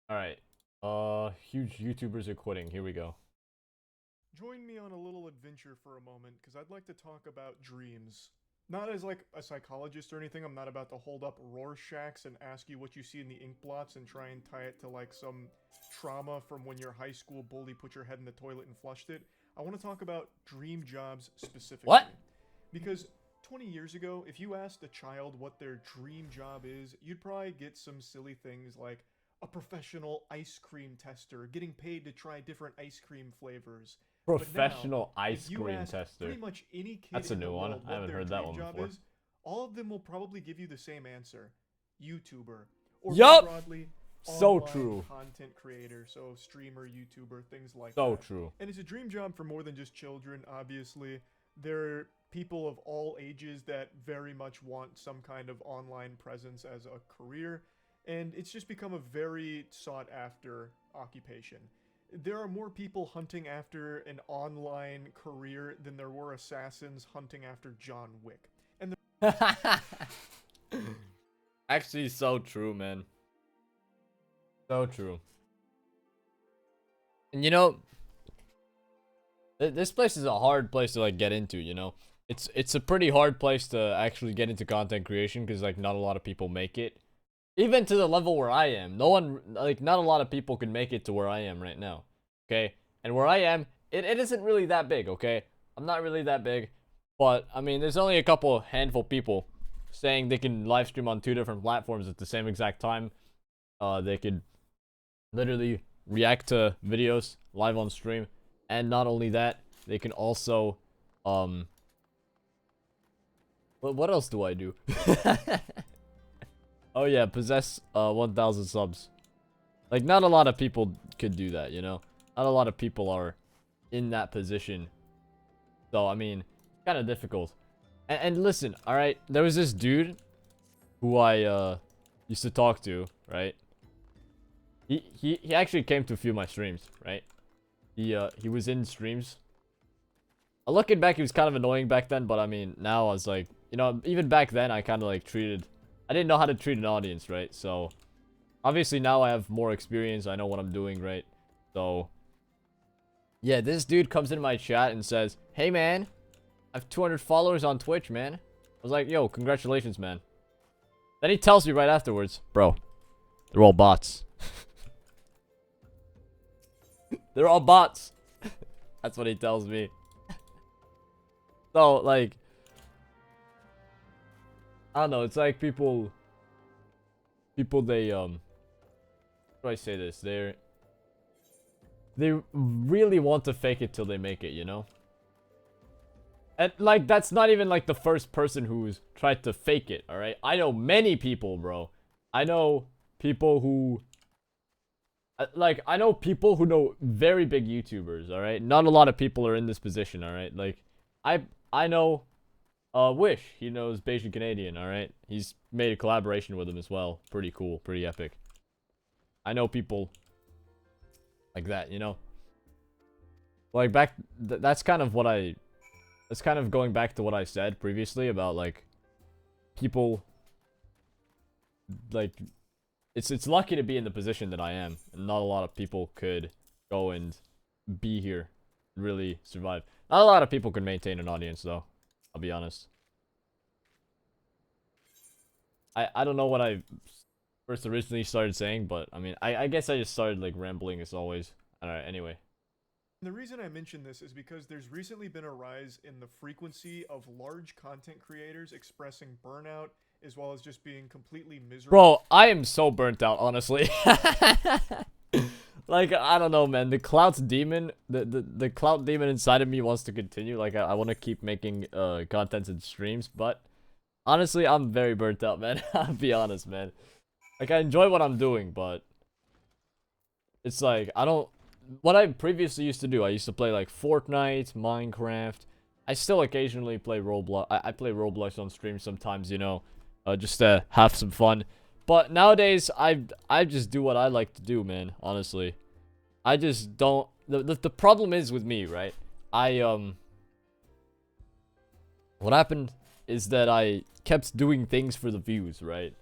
Alright. Huge YouTubers are quitting. Here we go. Join me on a little adventure for a moment, because I'd like to talk about dreams. Not as like a psychologist or anything, I'm not about to hold up Rorschachs and ask you what you see in the ink blots and try and tie it to like some trauma from when your high school bully put your head in the toilet and flushed it. I want to talk about dream jobs specifically. What? Because 20 years ago, if you asked a child what their dream job is, you'd probably get some silly things like a professional ice cream tester, getting paid to try different ice cream flavors. Professional Now, ice if you cream ask tester. pretty much any kid That's a in the new one. world I what haven't their heard that dream one job before. is, all of them will probably give you the same answer: YouTuber, or more Yup! broadly, So online true. content creator, so streamer, YouTuber, things like So that. true. And it's a dream job for more than just children. Obviously, there are people of all ages that very much want some kind of online presence as a career, and it's just become a very sought after occupation. There are more people hunting after an online career than there were assassins hunting after John Wick. And Actually, so true, man. So true. And you know, this place is a hard place to like get into, you know. It's a pretty hard place to actually get into content creation because like not a lot of people make it. Even to the level where I am. Not a lot of people can make it to where I am right now. Okay? And where I am, it isn't really that big, okay? I'm not really that big. But I mean, there's only a couple handful people saying they can live stream on 2 different platforms at the same exact time. They could literally react to videos live on stream, and not only that, they can also what else do I do? Oh yeah, possess 1,000 subs. Like, not a lot of people could do that, you know. Not a lot of people are in that position, so I mean, kind of difficult. And listen, all right, there was this dude who I used to talk to, right? He actually came to a few of my streams, right? He was in streams. Looking back, he was kind of annoying back then, but I mean, now I was like, you know, even back then, I kind of like I didn't know how to treat an audience, right? So, obviously now I have more experience, I know what I'm doing, right? So, yeah, this dude comes in my chat and says, "Hey man, I have 200 followers on Twitch, man." I was like, "Yo, congratulations, man." Then he tells me right afterwards, "Bro, they're all bots." They're all bots. That's what he tells me. So, like, I don't know, it's like people they how do I say this? They really want to fake it till they make it, you know? And like, that's not even like the first person who's tried to fake it, alright? I know many people, bro. I know people who I know people who know very big YouTubers, alright? Not a lot of people are in this position, alright? Like, I know Wish. He knows Beijing Canadian, alright? He's made a collaboration with him as well. Pretty cool, pretty epic. I know people like that, you know? Like, that's kind of going back to what I said previously about, like, people, like, it's lucky to be in the position that I am, and not a lot of people could go and be here and really survive. Not a lot of people could maintain an audience, though. I'll be honest. I don't know what I first originally started saying, but I mean, I guess I just started like rambling as always. Alright, anyway. the reason I mention this is because there's recently been a rise in the frequency of large content creators expressing burnout, as well as just being completely miserable. Bro, I am so burnt out, honestly. Like, I don't know, man. The clout demon, the clout demon inside of me wants to continue. Like, I want to keep making content and streams, but honestly, I'm very burnt out, man. I'll be honest, man. Like, I enjoy what I'm doing, but it's like, what I previously used to do, I used to play like Fortnite, Minecraft. I still occasionally play Roblox. I play Roblox on stream sometimes, you know, just to have some fun. But nowadays, I just do what I like to do, man, honestly. I just don't... The problem is with me, right? What happened is that I kept doing things for the views, right?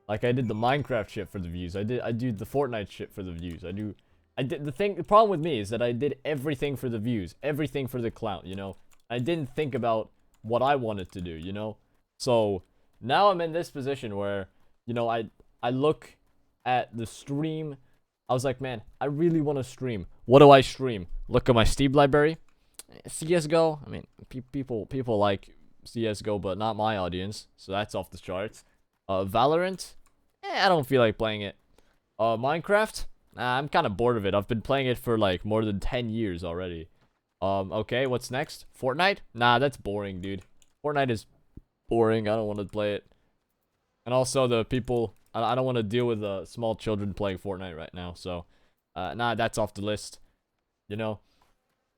Like I did the Minecraft shit for the views. I do the Fortnite shit for the views. The problem with me is that I did everything for the views, everything for the clout, you know. I didn't think about what I wanted to do, you know. So now I'm in this position where, you know, I look at the stream. I was like, man, I really want to stream. What do I stream? Look at my Steam library. CS:GO. I mean, people like CS:GO, but not my audience, so that's off the charts. Valorant. I don't feel like playing it. Minecraft. Nah, I'm kind of bored of it. I've been playing it for like more than 10 years already. Okay, what's next? Fortnite? Nah, that's boring, dude. Fortnite is boring. I don't want to play it. And also the people, I don't want to deal with small children playing Fortnite right now. So, nah, that's off the list. You know.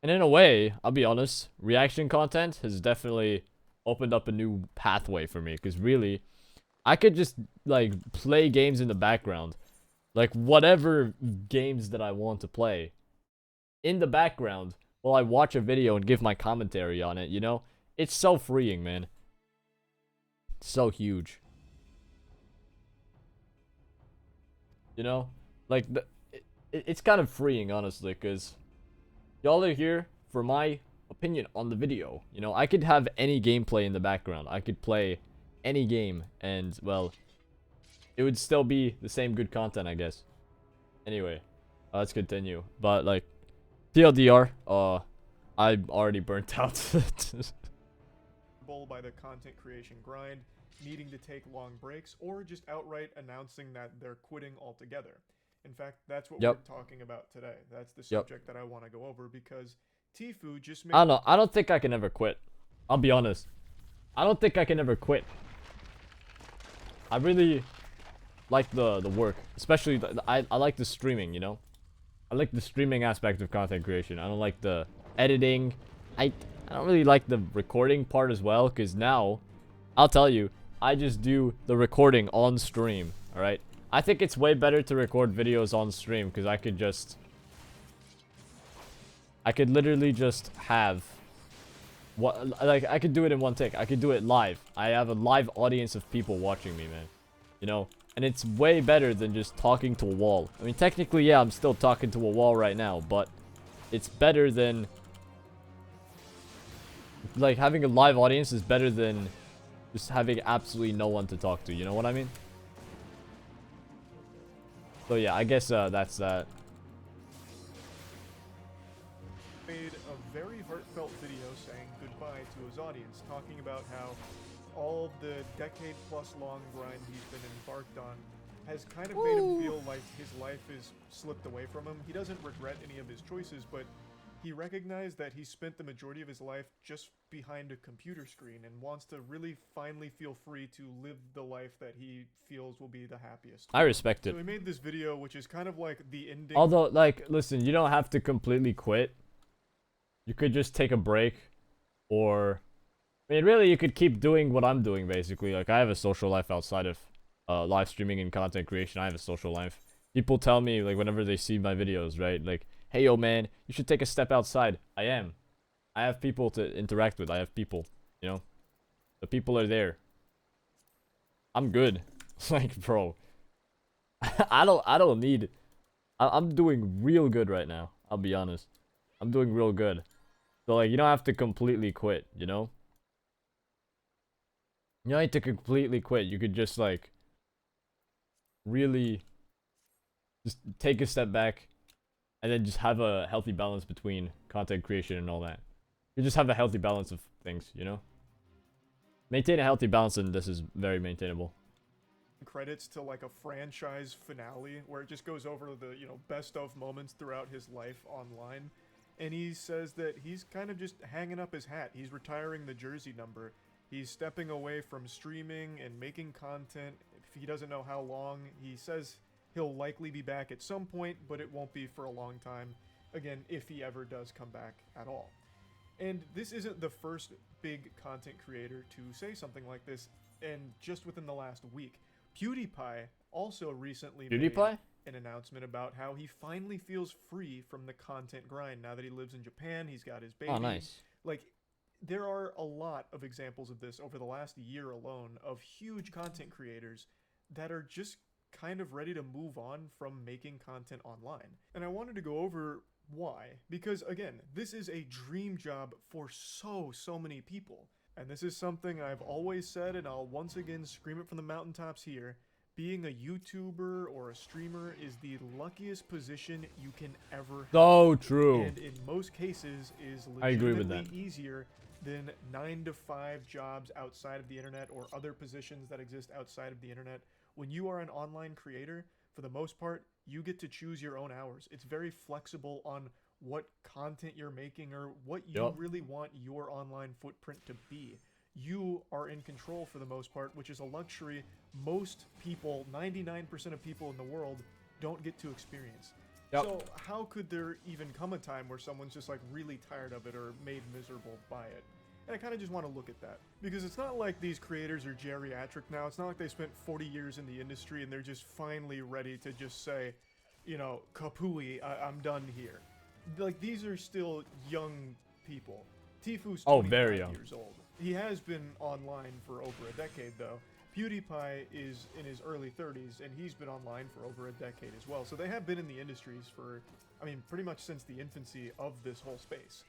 And in a way, I'll be honest, reaction content has definitely opened up a new pathway for me. Because really, I could just like play games in the background. Like whatever games that I want to play in the background while I watch a video and give my commentary on it, you know? It's so freeing, man. So huge. You know? Like, it's kind of freeing, honestly, because y'all are here for my opinion on the video. You know, I could have any gameplay in the background. I could play any game, and, well, it would still be the same good content, I guess. Anyway, let's continue. But, like, TLDR, I'm already burnt out. By the content creation grind, needing to take long breaks, or just outright announcing that they're quitting altogether. In fact, that's what we're talking about today. That's the subject that I want to go over, because Tfue just made... I don't know. I don't think I can ever quit. I'll be honest. I don't think I can ever quit. I really like the work. Especially, I like the streaming, you know? I like the streaming aspect of content creation. I don't like the editing. I don't really like the recording part as well, because now, I'll tell you, I just do the recording on stream, alright? I think it's way better to record videos on stream, because I could literally just have, I could do it in one take. I could do it live. I have a live audience of people watching me, man. You know? And it's way better than just talking to a wall. I mean, technically, yeah, I'm still talking to a wall right now, but it's better than... Like, having a live audience is better than just having absolutely no one to talk to, you know what I mean? So yeah, I guess that's that. Made a very heartfelt video saying goodbye to his audience, talking about how all of the decade-plus long grind he's been embarked on has kind of made him feel like his life is slipped away from him. He doesn't regret any of his choices, but he recognized that he spent the majority of his life just behind a computer screen and wants to really finally feel free to live the life that he feels will be the happiest. I respect it. So he made this video, which is kind of like the ending. Although, like, listen, you don't have to completely quit. You could just take a break, or... I mean, really, you could keep doing what I'm doing, basically. Like, I have a social life outside of live streaming and content creation. I have a social life. People tell me, like, whenever they see my videos, right? Like, hey, yo, man, you should take a step outside. I am. I have people to interact with. I have people, you know? The people are there. I'm good. Like, bro. I don't need... I'm doing real good right now. I'll be honest. I'm doing real good. So, like, you don't have to completely quit, you know? You don't need to completely quit. You could just, like, really just take a step back and then just have a healthy balance between content creation and all that. You just have a healthy balance of things, you know? Maintain a healthy balance, and this is very maintainable. Credits to like a franchise finale where it just goes over the, you know, best of moments throughout his life online. And he says that he's kind of just hanging up his hat. He's retiring the jersey number. He's stepping away from streaming and making content. If he doesn't know how long, he says he'll likely be back at some point, but it won't be for a long time. Again, if he ever does come back at all. And this isn't the first big content creator to say something like this, and just within the last week. PewDiePie also recently made an announcement about how he finally feels free from the content grind now that he lives in Japan. He's got his baby. Oh, nice. Like, there are a lot of examples of this over the last year alone of huge content creators that are just kind of ready to move on from making content online. And I wanted to go over why. Because again, this is a dream job for so many people. And this is something I've always said, and I'll once again scream it from the mountaintops here. Being a YouTuber or a streamer is the luckiest position you can ever have. So true. And in most cases is I agree with legitimately easier than 9-to-5 jobs outside of the internet or other positions that exist outside of the internet. When you are an online creator, for the most part, you get to choose your own hours. It's very flexible on what content you're making or what you really want your online footprint to be. You are in control for the most part, which is a luxury most people, 99% of people in the world, don't get to experience. So how could there even come a time where someone's just like really tired of it or made miserable by it? And I kind of just want to look at that. Because it's not like these creators are geriatric now. It's not like they spent 40 years in the industry and they're just finally ready to just say, you know, kapooey, I'm done here. Like, these are still young people. Tfue's 25 very young. years old. He has been online for over a decade, though. PewDiePie is in his early 30s, and he's been online for over a decade as well. So they have been in the industries for, I mean, pretty much since the infancy of this whole space.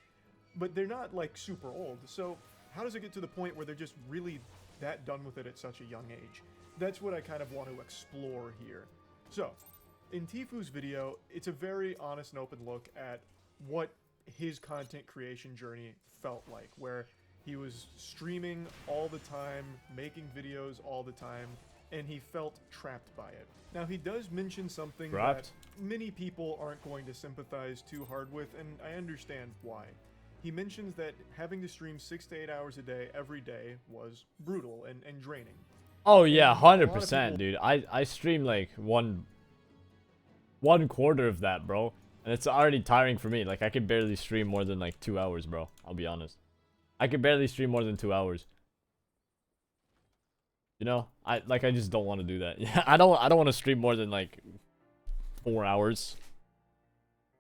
But they're not, like, super old. So how does it get to the point where they're just really that done with it at such a young age? That's what I kind of want to explore here. So, in Tfue's video, it's a very honest and open look at what his content creation journey felt like, where he was streaming all the time, making videos all the time, and he felt trapped by it. Now, he does mention something that many people aren't going to sympathize too hard with, and I understand why. He mentions that having to stream 6 to 8 hours a day every day was brutal and draining. Oh yeah, 100%, dude. I stream like one quarter of that, bro. And it's already tiring for me. Like, I can barely stream more than like 2 hours, bro. I'll be honest. I can barely stream more than 2 hours. You know, I just don't want to do that. Yeah, I don't want to stream more than like 4 hours.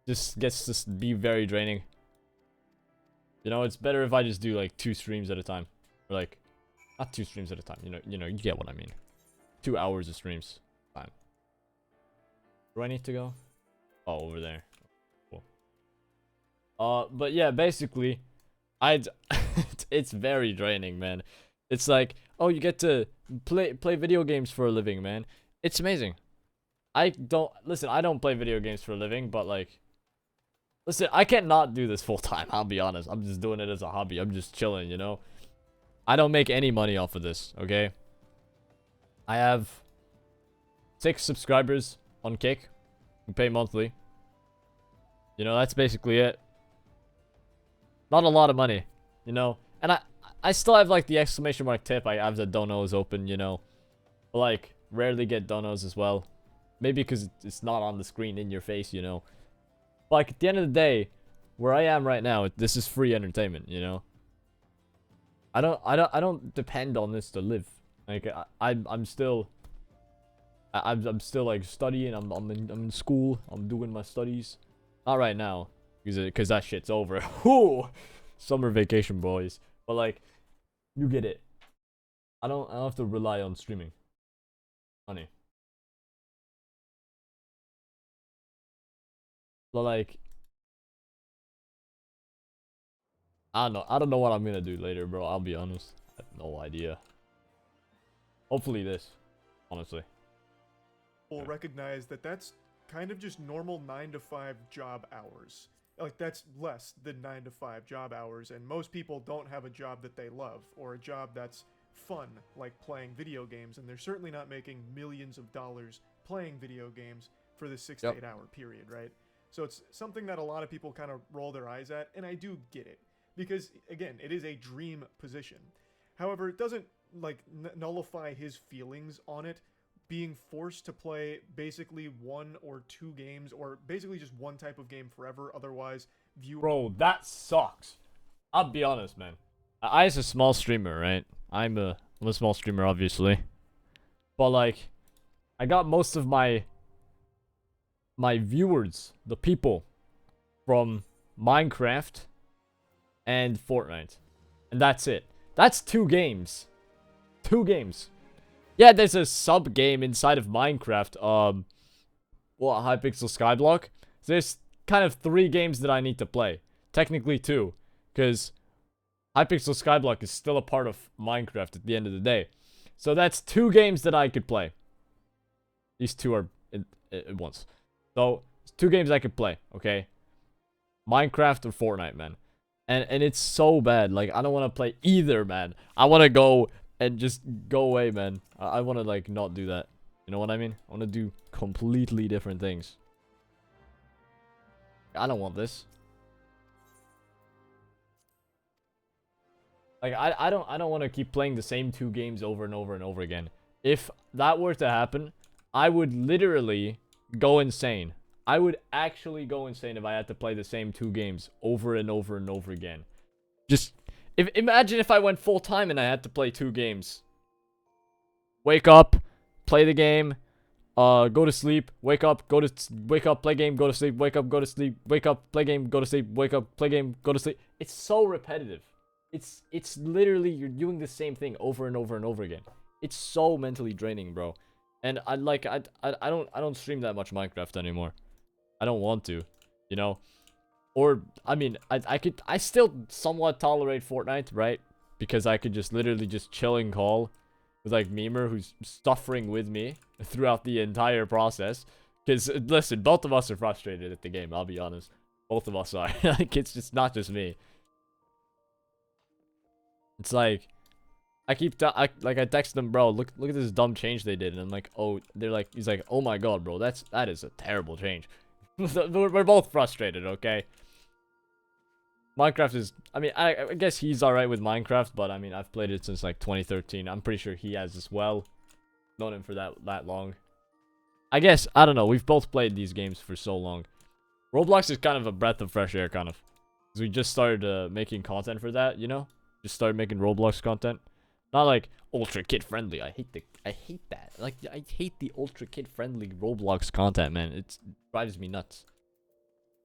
Just gets to be very draining. You know, it's better if I just do like 2 streams at a time, or like not 2 streams at a time. You know, you get what I mean. 2 hours of streams. Fine. Do I need to go? Oh, over there. Cool. But yeah, basically, it's very draining, man. It's like, oh, you get to play video games for a living, man. It's amazing. I don't play video games for a living, but like, listen, I can't not do this full time. I'll be honest. I'm just doing it as a hobby. I'm just chilling, you know. I don't make any money off of this, okay? I have 6 subscribers on Kick who pay monthly. You know, that's basically it. Not a lot of money, you know. And I still have like the exclamation mark tip. I have the donos open, you know. But like, rarely get donos as well. Maybe because it's not on the screen in your face, you know. But like, at the end of the day, where I am right now, this is free entertainment, you know. I don't depend on this to live. Like, I'm still like studying. I'm in school. I'm doing my studies. Not right now, because that shit's over. Whoo, summer vacation, boys. But like, you get it. I don't have to rely on streaming. Honey. But like, I don't know what I'm gonna do later, bro. I'll be honest. I have no idea. Hopefully this, honestly. Will recognize that that's kind of just normal 9-to-5 job hours. Like, that's less than 9-to-5 job hours, and most people don't have a job that they love, or a job that's fun, like playing video games, and they're certainly not making millions of dollars playing video games for the 6 to 8 hour period, right? So it's something that a lot of people kind of roll their eyes at, and I do get it. Because, again, it is a dream position. However, it doesn't, like, nullify his feelings on it being forced to play basically 1 or 2 games, or basically just one type of game forever, otherwise Bro, that sucks. I'll be honest, man. I as a small streamer, right? I'm a small streamer, obviously. But, like, I got most of my viewers, the people, from Minecraft and Fortnite. And that's it. That's 2 games. 2 games. Yeah, there's a sub game inside of Minecraft. Well, Hypixel Skyblock. There's kind of 3 games that I need to play. Technically 2, because Hypixel Skyblock is still a part of Minecraft at the end of the day. So that's 2 games that I could play. These 2 are at once. So, 2 games I could play, okay? Minecraft or Fortnite, man. And it's so bad. Like, I don't want to play either, man. I want to go and just go away, man. I want to, like, not do that. You know what I mean? I want to do completely different things. I don't want this. Like, I don't want to keep playing the same 2 games over and over and over again. If that were to happen, I would literally go insane. I would actually go insane if I had to play the same 2 games over and over and over again. Just imagine if I went full time and I had to play 2 games. Wake up, play the game, go to sleep, wake up, play game, go to sleep, wake up, go to sleep, wake up, play game, go to sleep, wake up, play game, go to sleep. It's so repetitive. It's literally you're doing the same thing over and over and over again. It's so mentally draining, bro. And I don't stream that much Minecraft anymore. I don't want to, you know. Or I mean, I still somewhat tolerate Fortnite, right? Because I could just literally just chill and call with like Memer, who's suffering with me throughout the entire process. Because listen, both of us are frustrated at the game. I'll be honest, both of us are. Like it's just not just me. It's like I text them, bro. Look at this dumb change they did, and I'm like, oh, he's like, oh my god, bro, that is a terrible change. We're both frustrated, okay? Minecraft is, I mean, I guess he's alright with Minecraft, but I mean, I've played it since like 2013. I'm pretty sure he has as well. Known him for that long. I guess, I don't know, we've both played these games for so long. Roblox is kind of a breath of fresh air, kind of. Because we just started making content for that, you know? Just started making Roblox content. Not like ultra kid friendly. I hate that. Like I hate the ultra kid friendly Roblox content, man. It drives me nuts.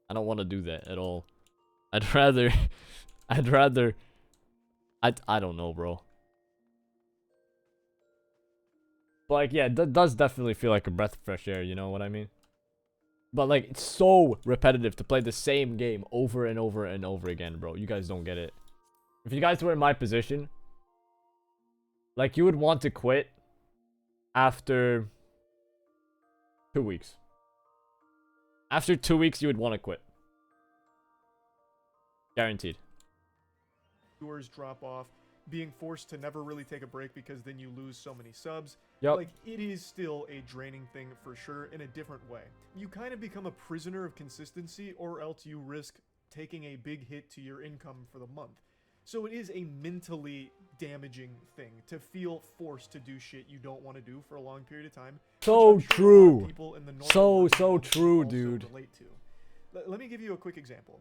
I don't want to do that at all. I'd rather I don't know, bro. But like yeah, that does definitely feel like a breath of fresh air, you know what I mean? But like it's so repetitive to play the same game over and over and over again, bro. You guys don't get it. If you guys were in my position, like, you would want to quit after 2 weeks. After 2 weeks, you would want to quit. Guaranteed. Viewers drop off, being forced to never really take a break because then you lose so many subs. Yep. Like, it is still a draining thing for sure in a different way. You kind of become a prisoner of consistency, or else you risk taking a big hit to your income for the month. So it is a mentally damaging thing to feel forced to do shit you don't want to do for a long period of time. So true. So true, dude. Relate to. Let me give you a quick example.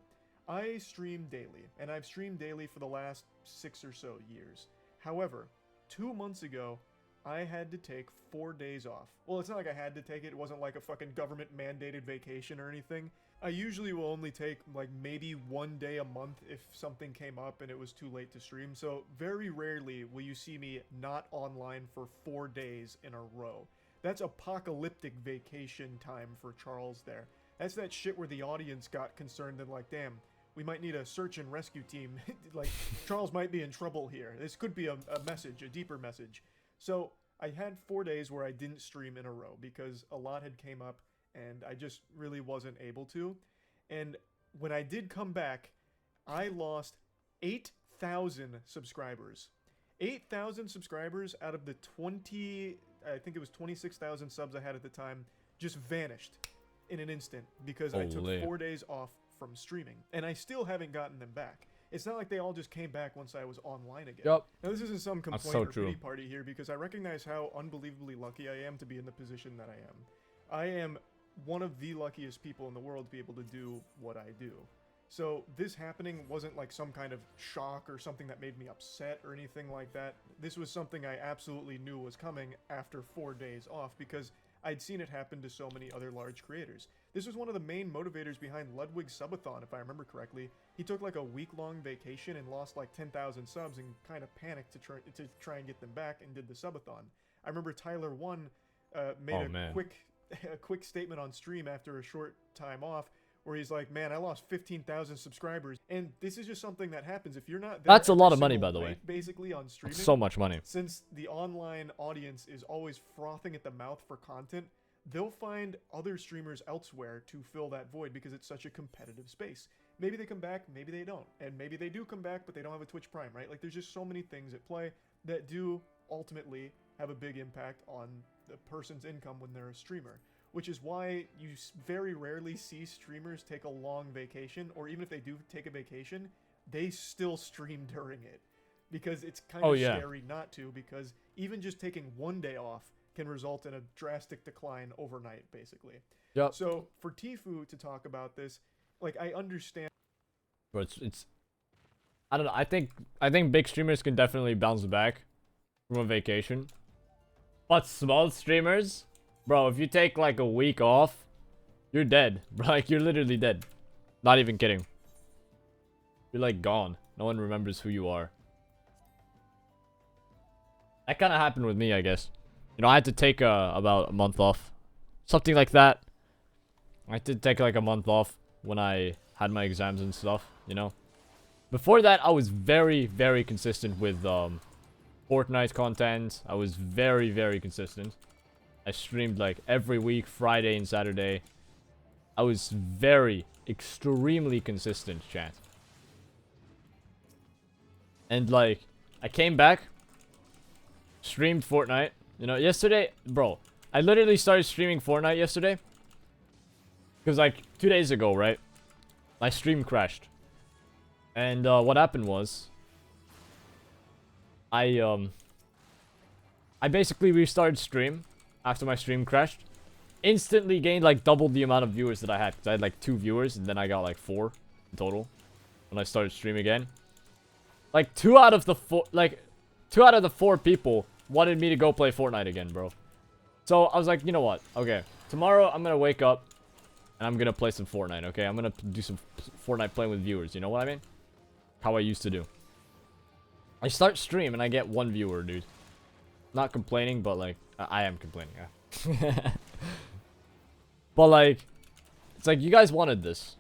I stream daily, and I've streamed daily for the last 6 or so years. However, 2 months ago, I had to take 4 days off. Well, it's not like I had to take it. It wasn't like a fucking government mandated vacation or anything. I usually will only take like maybe 1 day a month if something came up and it was too late to stream. So very rarely will you see me not online for 4 days in a row. That's apocalyptic vacation time for Charles there. That's that shit where the audience got concerned and like, damn, we might need a search and rescue team. Like, Charles might be in trouble here. This could be a message, a deeper message. So I had 4 days where I didn't stream in a row because a lot had came up and I just really wasn't able to. And when I did come back, I lost 8,000 subscribers. 8,000 subscribers out of the I think it was 26,000 subs I had at the time, just vanished in an instant because I took 4 days off from streaming. And I still haven't gotten them back. It's not like they all just came back once I was online again. Yep. Now, this isn't some complaint or pity party here because I recognize how unbelievably lucky I am to be in the position that I am. I am one of the luckiest people in the world to be able to do what I do. So this happening wasn't like some kind of shock or something that made me upset or anything like that. This was something I absolutely knew was coming after 4 days off because I'd seen it happen to so many other large creators. This was one of the main motivators behind Ludwig's subathon, if I remember correctly. He took like a week-long vacation and lost like 10,000 subs and kind of panicked to try and get them back and did the subathon. I remember Tyler One made man. a quick statement on stream after a short time off, where he's like, "Man, I lost 15,000 subscribers," and this is just something that happens if you're not there. That's a every lot of money, single by the way. night, basically on streaming. So much money. Since the online audience is always frothing at the mouth for content, they'll find other streamers elsewhere to fill that void because it's such a competitive space. Maybe they come back, maybe they don't, and maybe they do come back, but they don't have a Twitch Prime, right? Like, there's just so many things at play that do ultimately have a big impact on the person's income when they're a streamer. Which is why you very rarely see streamers take a long vacation, or even if they do take a vacation, they still stream during it. Because it's kind of scary not to, because even just taking one day off can result in a drastic decline overnight, basically. Yep. So for Tfue to talk about this, like, I understand. But it's I don't know. I think big streamers can definitely bounce back from a vacation. But small streamers, bro, if you take like a week off, you're dead. Bro, like, you're literally dead. Not even kidding. You're like gone. No one remembers who you are. That kind of happened with me, I guess. You know, I had to take about a month off. Something like that. I did take like a month off when I had my exams and stuff, you know. Before that, I was very, very consistent with Fortnite content. I was very, very consistent. I streamed like every week, Friday and Saturday. I was very, extremely consistent, chat. And like, I came back, streamed Fortnite. You know, yesterday, bro, I literally started streaming Fortnite yesterday. Because like 2 days ago, right? My stream crashed. And what happened was, I basically restarted stream after my stream crashed. Instantly gained like double the amount of viewers that I had. Because I had like 2 viewers and then I got like 4 in total when I started streaming again. Like 2 out of the 4 people wanted me to go play Fortnite again, bro. So I was like, you know what? Okay, tomorrow I'm gonna wake up and I'm gonna play some Fortnite, okay? I'm gonna do some Fortnite playing with viewers, you know what I mean? How I used to do. I start stream and I get 1 viewer, dude. Not complaining, but like, I am complaining, yeah. But like, it's like, you guys wanted this,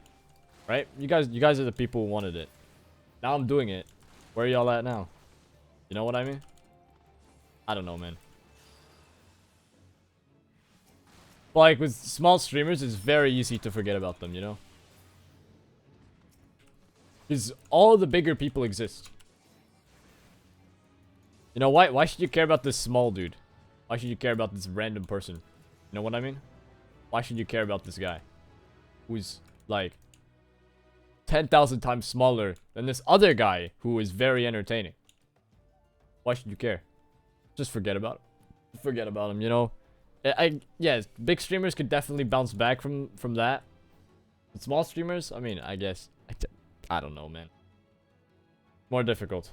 right? You guys are the people who wanted it. Now I'm doing it. Where are y'all at now? You know what I mean? I don't know, man. But like, with small streamers, it's very easy to forget about them, you know? Because all the bigger people exist. You know, why should you care about this small dude? Why should you care about this random person? You know what I mean? Why should you care about this guy? Who's, like, 10,000 times smaller than this other guy who is very entertaining? Why should you care? Just forget about it. Forget about him, you know? Yes, big streamers could definitely bounce back from that. But small streamers, I mean, I guess, I don't know, man. More difficult.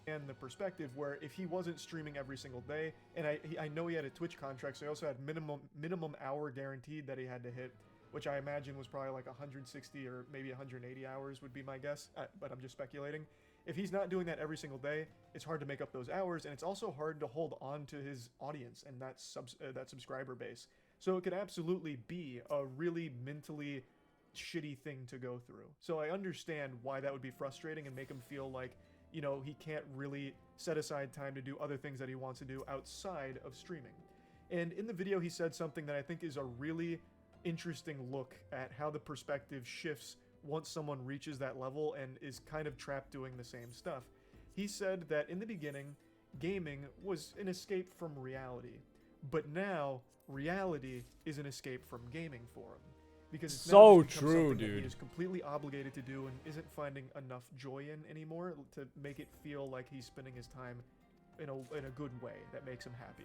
And the perspective where if he wasn't streaming every single day, and I know he had a Twitch contract, so he also had minimum hour guaranteed that he had to hit, which I imagine was probably like 160 or maybe 180 hours would be my guess, but I'm just speculating. If he's not doing that every single day, it's hard to make up those hours, and it's also hard to hold on to his audience and that subscriber base. So it could absolutely be a really mentally shitty thing to go through. So I understand why that would be frustrating and make him feel like, you know, he can't really set aside time to do other things that he wants to do outside of streaming. And in the video, he said something that I think is a really interesting look at how the perspective shifts once someone reaches that level and is kind of trapped doing the same stuff. He said that in the beginning, gaming was an escape from reality, but now reality is an escape from gaming for him. Because it's so now just become true, something that dude. he is completely obligated to do and isn't finding enough joy in anymore to make it feel like he's spending his time in a good way that makes him happy.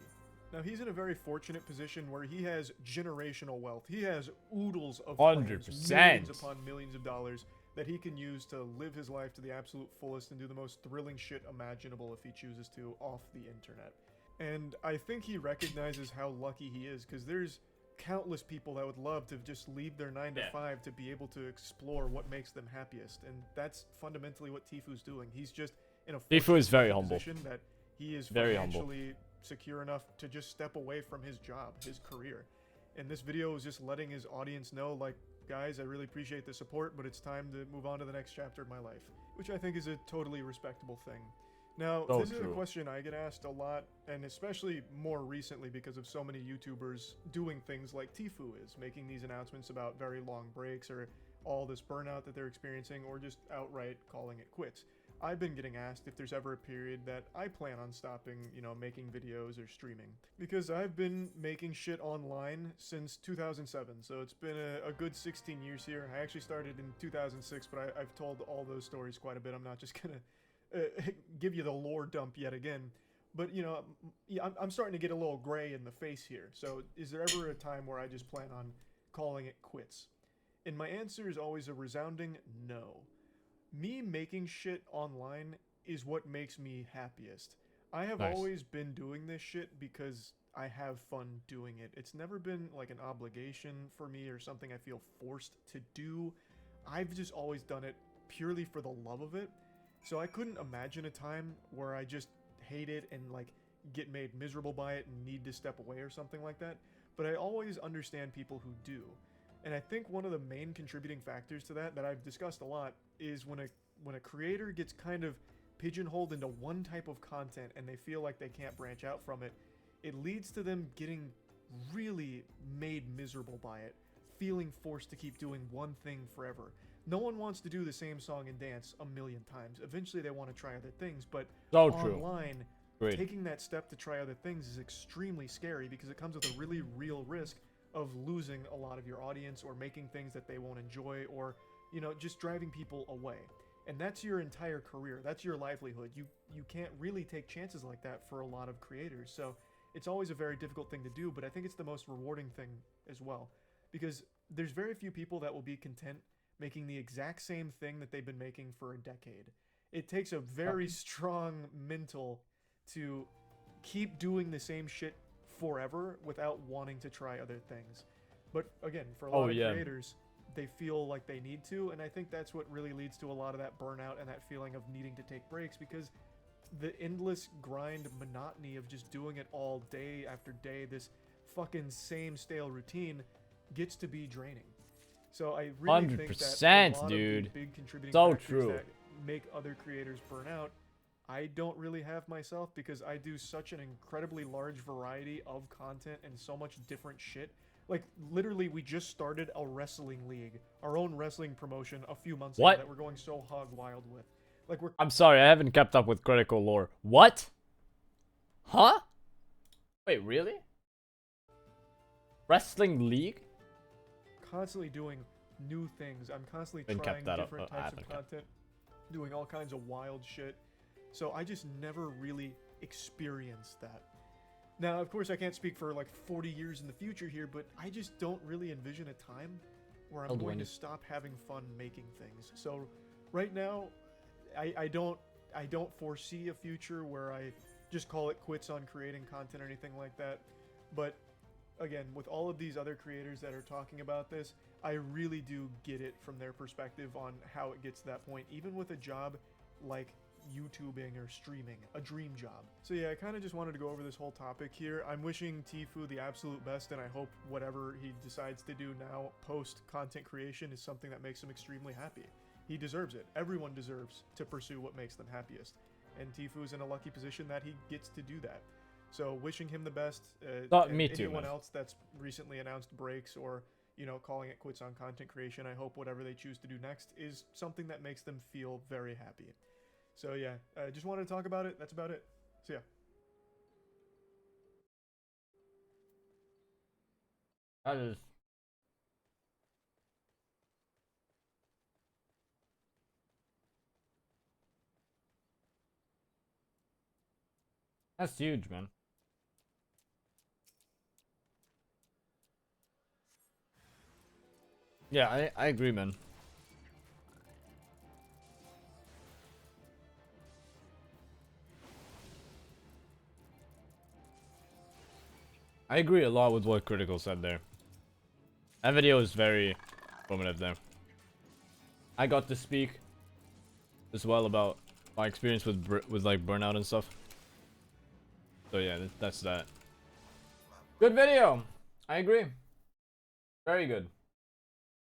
Now, he's in a very fortunate position where he has generational wealth. He has oodles of plans, 100%. millions upon millions of dollars that he can use to live his life to the absolute fullest and do the most thrilling shit imaginable if he chooses to off the internet. And I think he recognizes how lucky he is, because there's countless people that would love to just leave their 9 to 5 to be able to explore what makes them happiest, and that's fundamentally what Tfue's doing. He's just in a Tfue is very humble. position that he is Very financially secure enough to just step away from his job, his career. And this video is just letting his audience know, like, guys, I really appreciate the support, but it's time to move on to the next chapter of my life, which I think is a totally respectable thing. Now, this is a question I get asked a lot, and especially more recently because of so many YouTubers doing things like Tfue is, making these announcements about very long breaks or all this burnout that they're experiencing, or just outright calling it quits. I've been getting asked if there's ever a period that I plan on stopping, you know, making videos or streaming. Because I've been making shit online since 2007, so it's been a good 16 years here. I actually started in 2006, but I've told all those stories quite a bit. I'm not just gonna give you the lore dump yet again. But, you know, I'm starting to get a little gray in the face here. So is there ever a time where I just plan on calling it quits? And my answer is always a resounding no. Me making shit online is what makes me happiest. I have always been doing this shit because I have fun doing it. It's never been like an obligation for me or something I feel forced to do. I've just always done it purely for the love of it. So I couldn't imagine a time where I just hate it and like get made miserable by it and need to step away or something like that. But I always understand people who do. And I think one of the main contributing factors to that I've discussed a lot is when a creator gets kind of pigeonholed into one type of content and they feel like they can't branch out from it, it leads to them getting really made miserable by it, feeling forced to keep doing one thing forever. No one wants to do the same song and dance a million times. Eventually they want to try other things, but online, taking that step to try other things is extremely scary because it comes with a really real risk of losing a lot of your audience or making things that they won't enjoy, or, you know, just driving people away. And that's your entire career. That's your livelihood. You can't really take chances like that for a lot of creators. So it's always a very difficult thing to do, but I think it's the most rewarding thing as well. Because there's very few people that will be content making the exact same thing that they've been making for a decade. It takes a very strong mental to keep doing the same shit forever without wanting to try other things. But again, for a lot of creators, they feel like they need to, and I think that's what really leads to a lot of that burnout and that feeling of needing to take breaks, because the endless grind monotony of just doing it all day after day, this fucking same stale routine, gets to be draining. So I really think that a lot of the big contributing factors that make other creators burn out, I don't really have myself, because I do such an incredibly large variety of content and so much different shit. Like, literally, we just started a wrestling league, our own wrestling promotion a few months ago that we're going so hog wild with. Like, I'm sorry, I haven't kept up with critical lore. What? Huh? Wait, really? Wrestling league? Constantly doing new things. I'm constantly trying different types of content, doing all kinds of wild shit. So I just never really experienced that. Now, of course, I can't speak for like 40 years in the future here, but I just don't really envision a time where I'm going to stop having fun making things. So right now, I don't foresee a future where I just call it quits on creating content or anything like that. But again, with all of these other creators that are talking about this, I really do get it from their perspective on how it gets to that point, even with a job like YouTubing or streaming, a dream job. So yeah, I kind of just wanted to go over this whole topic here. I'm wishing Tfue the absolute best, and I hope whatever he decides to do now post content creation is something that makes him extremely happy. He deserves it. Everyone deserves to pursue what makes them happiest, and Tfue's in a lucky position that he gets to do that. So wishing him the best. Me too, anyone else that's recently announced breaks or, you know, calling it quits on content creation, I hope whatever they choose to do next is something that makes them feel very happy. So yeah, I just wanted to talk about it. That's about it. So yeah. That's huge, man. Yeah, I agree, man. I agree a lot with what Critical said there. That video is very informative there. I got to speak as well about my experience with like burnout and stuff. So yeah, that's that. Good video. I agree. Very good.